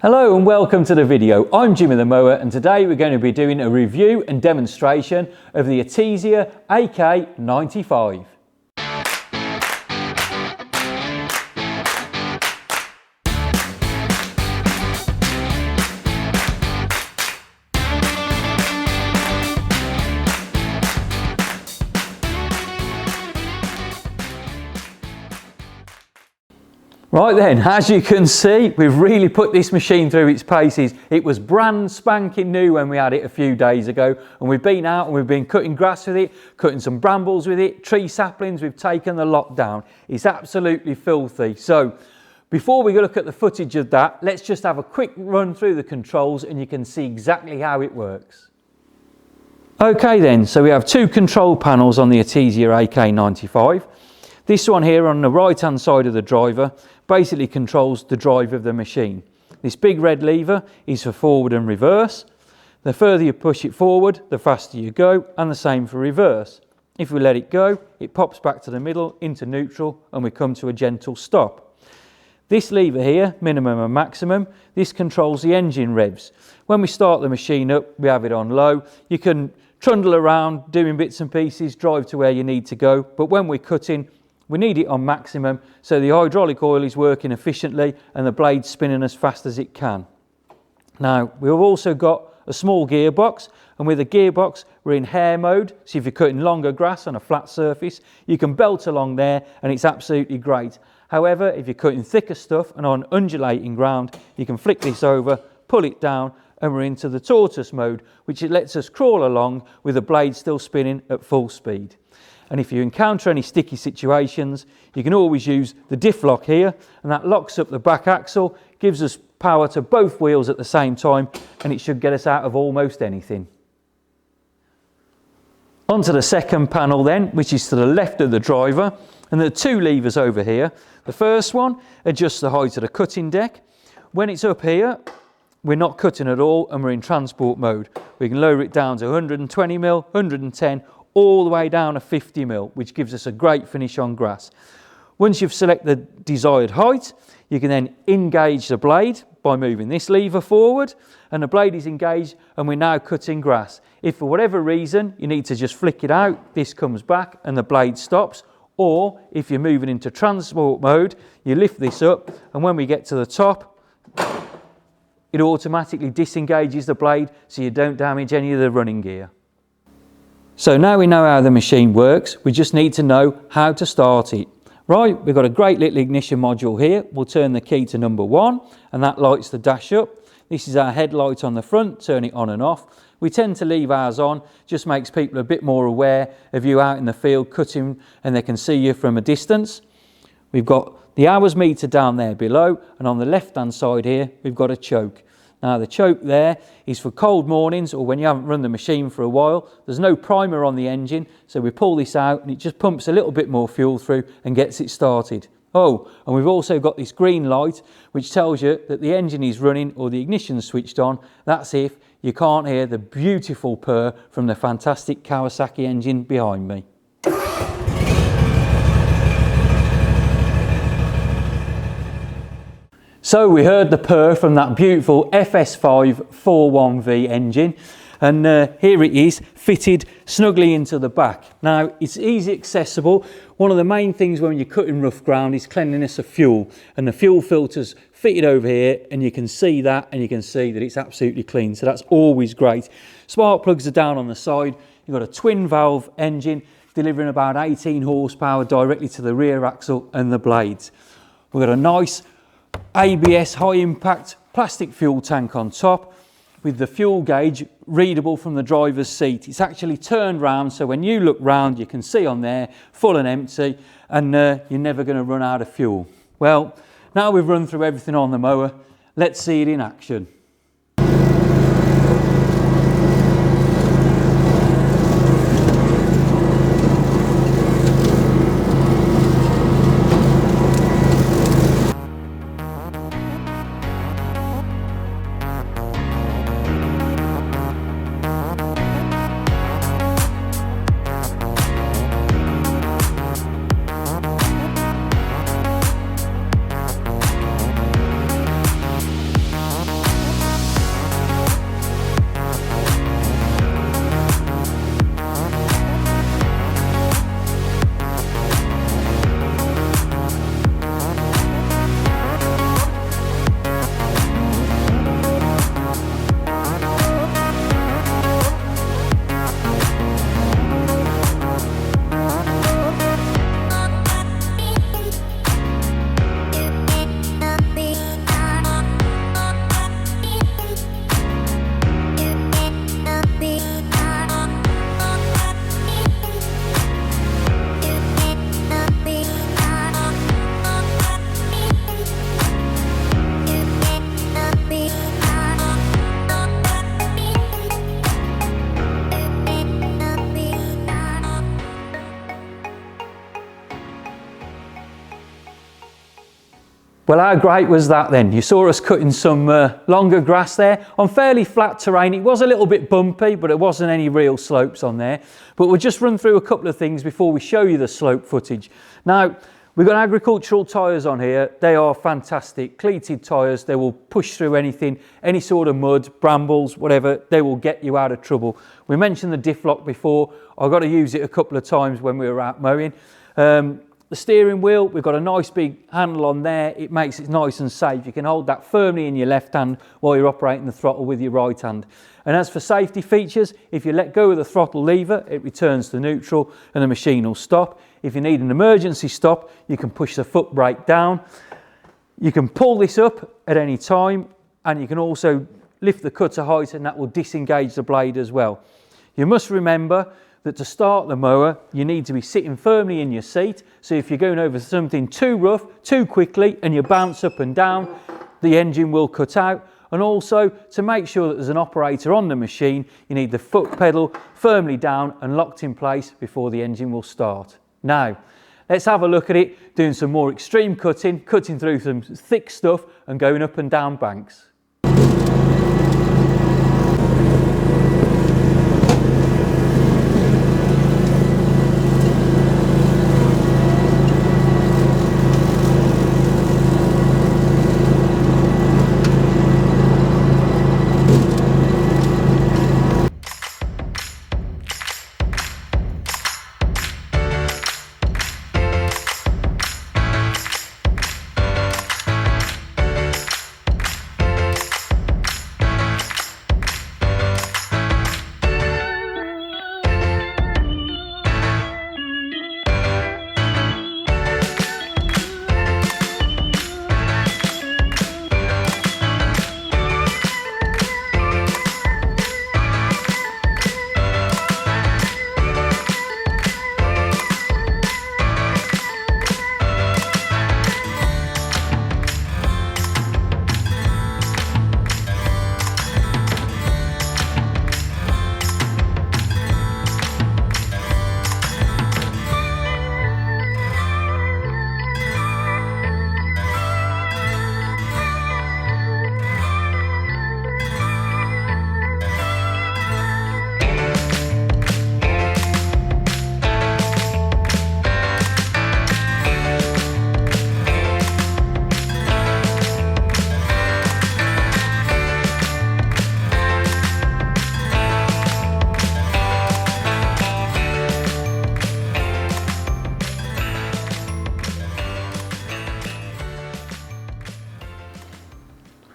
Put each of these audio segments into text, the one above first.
Hello and welcome to the video. I'm Jimmy the Mower and today we're going to be doing a review and demonstration of the Etesia AK95. Right then, as you can see, we've really put this machine through its paces. It was brand spanking new when we had it a few days ago, and we've been out and we've been cutting grass with it, cutting some brambles with it, tree saplings, we've taken the lot down. It's absolutely filthy. So before we look at the footage of that, let's just have a quick run through the controls and you can see exactly how it works. Okay then, so we have two control panels on the Etesia AK95. This one here on the right hand side of the driver basically controls the drive of the machine. This big red lever is for forward and reverse. The further you push it forward, the faster you go, and the same for reverse. If we let it go, it pops back to the middle into neutral and we come to a gentle stop. This lever here, minimum and maximum, this controls the engine revs. When we start the machine up, we have it on low. You can trundle around doing bits and pieces, drive to where you need to go, but when we're cutting, we need it on maximum so the hydraulic oil is working efficiently and the blade's spinning as fast as it can. Now, we've also got a small gearbox, and with the gearbox we're in hare mode, so if you're cutting longer grass on a flat surface you can belt along there and it's absolutely great. However, if you're cutting thicker stuff and on undulating ground, you can flick this over, pull it down, and we're into the tortoise mode, which it lets us crawl along with the blade still spinning at full speed. And if you encounter any sticky situations, you can always use the diff lock here, and that locks up the back axle, gives us power to both wheels at the same time, and it should get us out of almost anything. Onto the second panel then, which is to the left of the driver, and there are two levers over here. The first one adjusts the height of the cutting deck. When it's up here, we're not cutting at all and we're in transport mode. We can lower it down to 120mm, 110, all the way down to 50mm, which gives us a great finish on grass. Once you've selected the desired height, you can then engage the blade by moving this lever forward, and the blade is engaged and we're now cutting grass. If for whatever reason you need to just flick it out, this comes back and the blade stops, or if you're moving into transport mode, you lift this up and when we get to the top, it automatically disengages the blade so you don't damage any of the running gear. So now we know how the machine works, we just need to know how to start it. Right, we've got a great little ignition module here. We'll turn the key to number 1 and that lights the dash up. This is our headlight on the front, turn it on and off. We tend to leave ours on, just makes people a bit more aware of you out in the field cutting and they can see you from a distance. We've got the hours meter down there below, and on the left hand side here we've got a choke. Now the choke there is for cold mornings or when you haven't run the machine for a while. There's no primer on the engine, so we pull this out and it just pumps a little bit more fuel through and gets it started. Oh, and we've also got this green light which tells you that the engine is running or the ignition switched on. That's if you can't hear the beautiful purr from the fantastic Kawasaki engine behind me. So we heard the purr from that beautiful FS5 41V engine, and here it is fitted snugly into the back. Now it's easy accessible. One of the main things when you're cutting rough ground is cleanliness of fuel, and the fuel filter's fitted over here and you can see that, and you can see that it's absolutely clean, so that's always great. Spark plugs are down on the side. You've got a twin valve engine delivering about 18 horsepower directly to the rear axle and the blades. We've got a nice ABS high impact plastic fuel tank on top with the fuel gauge readable from the driver's seat. It's actually turned round, so when you look round you can see on there full and empty, and you're never going to run out of fuel. Well, now we've run through everything on the mower, let's see it in action. Well, how great was that then? You saw us cutting some longer grass there on fairly flat terrain. It was a little bit bumpy, but it wasn't any real slopes on there. But we'll just run through a couple of things before we show you the slope footage. Now, we've got agricultural tyres on here. They are fantastic, cleated tyres. They will push through anything, any sort of mud, brambles, whatever. They will get you out of trouble. We mentioned the diff lock before. I got to use it a couple of times when we were out mowing. The steering wheel, we've got a nice big handle on there. It makes it nice and safe. You can hold that firmly in your left hand while you're operating the throttle with your right hand. And as for safety features, if you let go of the throttle lever, it returns to neutral and the machine will stop. If you need an emergency stop, you can push the foot brake down. You can pull this up at any time, and you can also lift the cutter height, and that will disengage the blade as well. You must remember that to start the mower, you need to be sitting firmly in your seat. So if you're going over something too rough, too quickly, and you bounce up and down, the engine will cut out. And also, to make sure that there's an operator on the machine, you need the foot pedal firmly down and locked in place before the engine will start. Now, let's have a look at it, doing some more extreme cutting through some thick stuff and going up and down banks.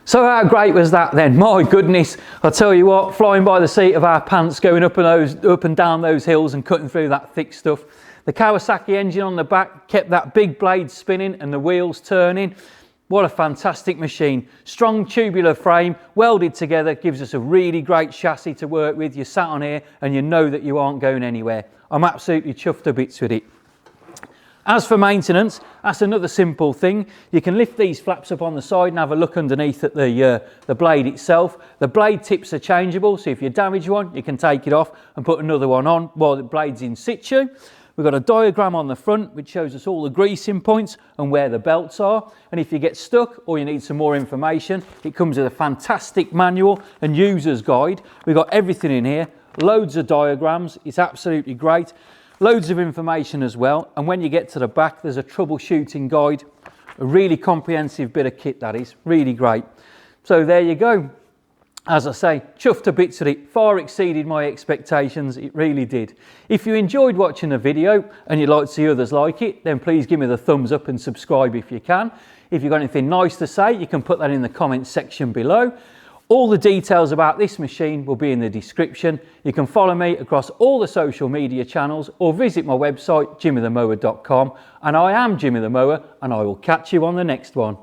So how great was that then? My goodness, I'll tell you what, flying by the seat of our pants, going up and down those hills and cutting through that thick stuff. The Kawasaki engine on the back kept that big blade spinning and the wheels turning. What a fantastic machine. Strong tubular frame, welded together, gives us a really great chassis to work with. You sat on here and you know that you aren't going anywhere. I'm absolutely chuffed to bits with it. As for maintenance, that's another simple thing. You can lift these flaps up on the side and have a look underneath at the blade itself. The blade tips are changeable, so if you damage one, you can take it off and put another one on while the blade's in situ. We've got a diagram on the front which shows us all the greasing points and where the belts are. And if you get stuck or you need some more information, it comes with a fantastic manual and user's guide. We've got everything in here, loads of diagrams. It's absolutely great. Loads of information as well, and when you get to the back there's a troubleshooting guide. A really comprehensive bit of kit, that is, really great. So there you go. As I say, chuffed to bits with it, far exceeded my expectations, it really did. If you enjoyed watching the video and you'd like to see others like it, then please give me the thumbs up and subscribe if you can. If you've got anything nice to say, you can put that in the comments section below. All the details about this machine will be in the description. You can follow me across all the social media channels or visit my website, jimmythemower.com. And I am Jimmy the Mower, and I will catch you on the next one.